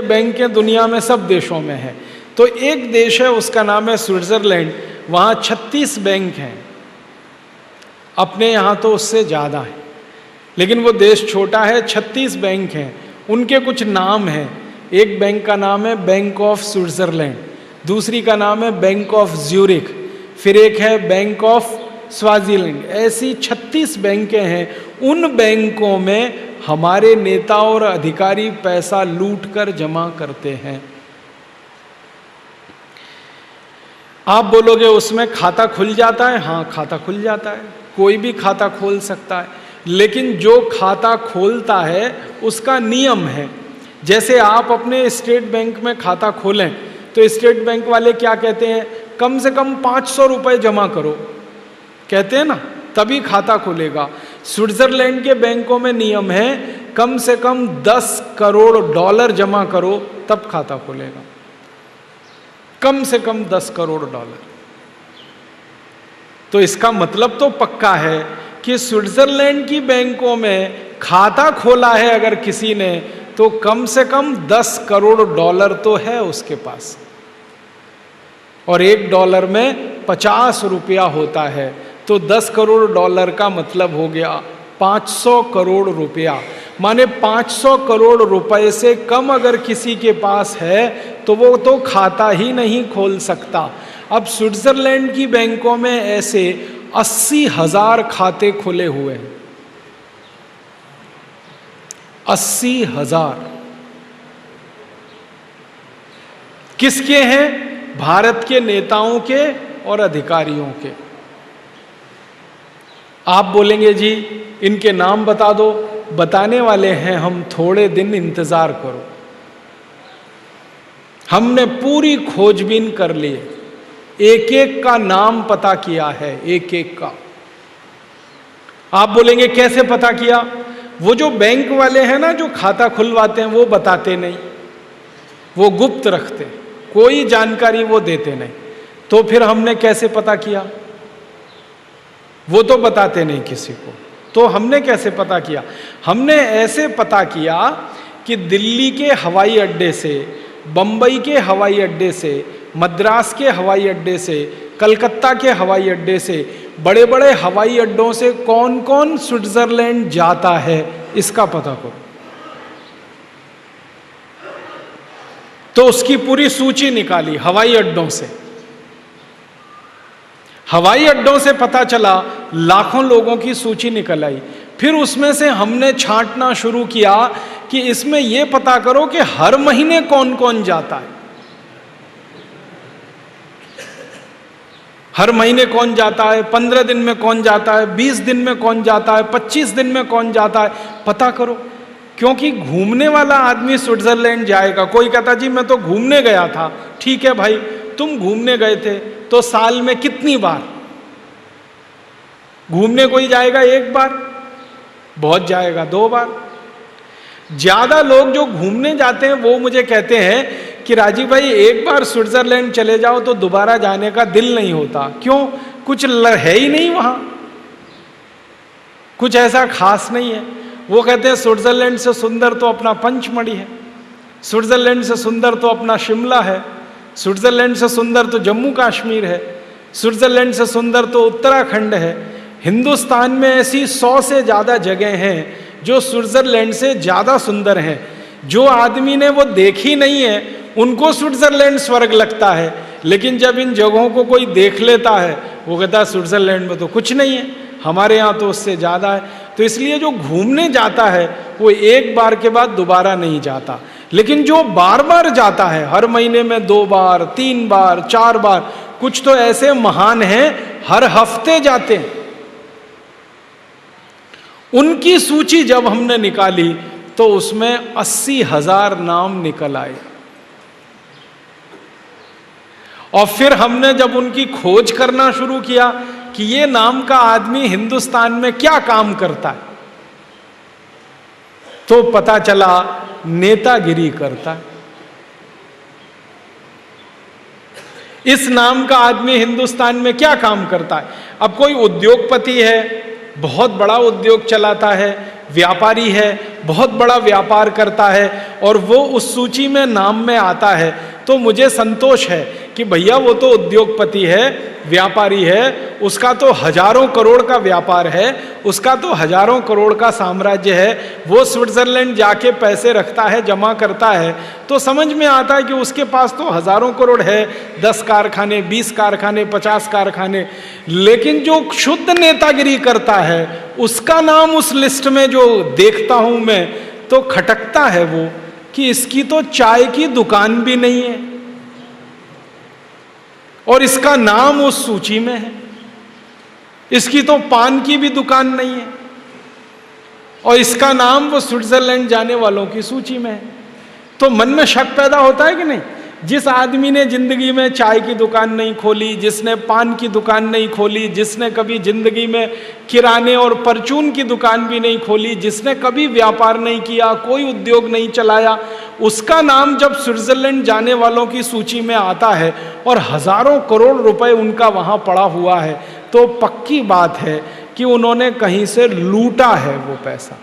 बैंकें दुनिया में सब देशों में हैं। तो एक देश है उसका नाम है स्विट्जरलैंड, वहाँ 36 बैंक हैं। अपने यहाँ तो उससे ज़्यादा है, लेकिन वो देश छोटा है, 36 बैंक हैं। उनके कुछ नाम हैं। एक बैंक का नाम है बैंक ऑफ स्विट्जरलैंड, दूसरी का नाम है बैंक ऑफ ज्यूरिख, फिर एक है बैंक ऑफ स्वाजीलैंड। ऐसी 36 बैंकें हैं। उन बैंकों में हमारे नेता और अधिकारी पैसा लूटकर जमा करते हैं। आप बोलोगे उसमें खाता खुल जाता है? हाँ, खाता खुल जाता है, कोई भी खाता खोल सकता है, लेकिन जो खाता खोलता है उसका नियम है। जैसे आप अपने स्टेट बैंक में खाता खोलें तो स्टेट बैंक वाले क्या कहते हैं? कम से कम 500 रुपये जमा करो, कहते हैं ना, तभी खाता खुलेगा। स्विट्जरलैंड के बैंकों में नियम है कम से कम 10 करोड़ डॉलर जमा करो तब खाता खुलेगा। कम से कम 10 करोड़ डॉलर। तो इसका मतलब तो पक्का है कि स्विट्जरलैंड की बैंकों में खाता खोला है अगर किसी ने, तो कम से कम 10 करोड़ डॉलर तो है उसके पास। और $1 में 50 रुपया होता है, तो 10 करोड़ डॉलर का मतलब हो गया 500 करोड़ रुपया। माने 500 करोड़ रुपए से कम अगर किसी के पास है तो वो तो खाता ही नहीं खोल सकता। अब स्विट्जरलैंड की बैंकों में ऐसे 80,000 खाते खुले हुए हैं। 80,000 किसके हैं? भारत के नेताओं के और अधिकारियों के। आप बोलेंगे जी इनके नाम बता दो, बताने वाले हैं हम, थोड़े दिन इंतजार करो। हमने पूरी खोजबीन कर ली, एक एक का नाम पता किया है, एक एक का। आप बोलेंगे कैसे पता किया? वो जो बैंक वाले हैं ना, जो खाता खुलवाते हैं, वो बताते नहीं, वो गुप्त रखते, कोई जानकारी वो देते नहीं। तो फिर हमने कैसे पता किया? वो तो बताते नहीं किसी को, तो हमने कैसे पता किया? हमने ऐसे पता किया कि दिल्ली के हवाई अड्डे से, बंबई के हवाई अड्डे से, मद्रास के हवाई अड्डे से, कलकत्ता के हवाई अड्डे से, बड़े बड़े हवाई अड्डों से कौन कौन स्विट्जरलैंड जाता है इसका पता करो। तो उसकी पूरी सूची निकाली हवाई अड्डों से। हवाई अड्डों से पता चला, लाखों लोगों की सूची निकल आई। फिर उसमें से हमने छांटना शुरू किया कि इसमें यह पता करो कि हर महीने कौन कौन जाता है, हर महीने कौन जाता है, 15 दिन में कौन जाता है, 20 दिन में कौन जाता है, 25 दिन में कौन जाता है, पता करो। क्योंकि घूमने वाला आदमी स्विट्जरलैंड जाएगा। कोई कहता जी मैं तो घूमने गया था, ठीक है भाई, तुम घूमने गए थे तो साल में कितनी बार घूमने कोई जाएगा? एक बार, बहुत जाएगा 2 बार। ज्यादा लोग जो घूमने जाते हैं वो मुझे कहते हैं कि राजीव भाई एक बार स्विट्जरलैंड चले जाओ तो दोबारा जाने का दिल नहीं होता। क्यों? कुछ है ही नहीं वहां, कुछ ऐसा खास नहीं है। वो कहते हैं स्विट्जरलैंड से सुंदर तो अपना पंचमढ़ी है, स्विट्जरलैंड से सुंदर तो अपना शिमला है, स्विट्जरलैंड से सुंदर तो जम्मू कश्मीर है, स्विट्जरलैंड से सुंदर तो उत्तराखंड है। हिंदुस्तान में ऐसी 100 से ज़्यादा जगह हैं जो स्विट्जरलैंड से ज़्यादा सुंदर हैं। जो आदमी ने वो देखी नहीं है उनको स्विट्जरलैंड स्वर्ग लगता है, लेकिन जब इन जगहों को कोई देख लेता है वो कहता है स्विट्जरलैंड में तो कुछ नहीं है, हमारे यहाँ तो उससे ज़्यादा है। तो इसलिए जो घूमने जाता है वो एक बार के बाद दोबारा नहीं जाता, लेकिन जो बार बार जाता है, हर महीने में 2 बार, 3 बार, 4 बार, कुछ तो ऐसे महान हैं हर हफ्ते जाते हैं। उनकी सूची जब हमने निकाली तो उसमें 80,000 नाम निकल आए। और फिर हमने जब उनकी खोज करना शुरू किया कि ये नाम का आदमी हिंदुस्तान में क्या काम करता है, तो पता चला नेतागिरी करता है। इस नाम का आदमी हिंदुस्तान में क्या काम करता है? अब कोई उद्योगपति है, बहुत बड़ा उद्योग चलाता है, व्यापारी है, बहुत बड़ा व्यापार करता है और वो उस सूची में नाम में आता है, तो मुझे संतोष है कि भैया वो तो उद्योगपति है, व्यापारी है, उसका तो हजारों करोड़ का व्यापार है, उसका तो हजारों करोड़ का साम्राज्य है, वो स्विट्जरलैंड जाके पैसे रखता है, जमा करता है, तो समझ में आता है कि उसके पास तो हजारों करोड़ है, 10 कारखाने, 20 कारखाने, 50 कारखाने। लेकिन जो शुद्ध नेतागिरी करता है उसका नाम उस लिस्ट में जो देखता हूं मैं, तो खटकता है वो कि इसकी तो चाय की दुकान भी नहीं है और इसका नाम उस सूची में है, इसकी तो पान की भी दुकान नहीं है और इसका नाम वो स्विट्जरलैंड जाने वालों की सूची में है। तो मन में शक पैदा होता है कि नहीं? जिस आदमी ने जिंदगी में चाय की दुकान नहीं खोली, जिसने पान की दुकान नहीं खोली, जिसने कभी जिंदगी में किराने और परचून की दुकान भी नहीं खोली, जिसने कभी व्यापार नहीं किया, कोई उद्योग नहीं चलाया, उसका नाम जब स्विट्जरलैंड जाने वालों की सूची में आता है और हजारों करोड़ रुपए उनका वहां पड़ा हुआ है, तो पक्की बात है कि उन्होंने कहीं से लूटा है वो पैसा।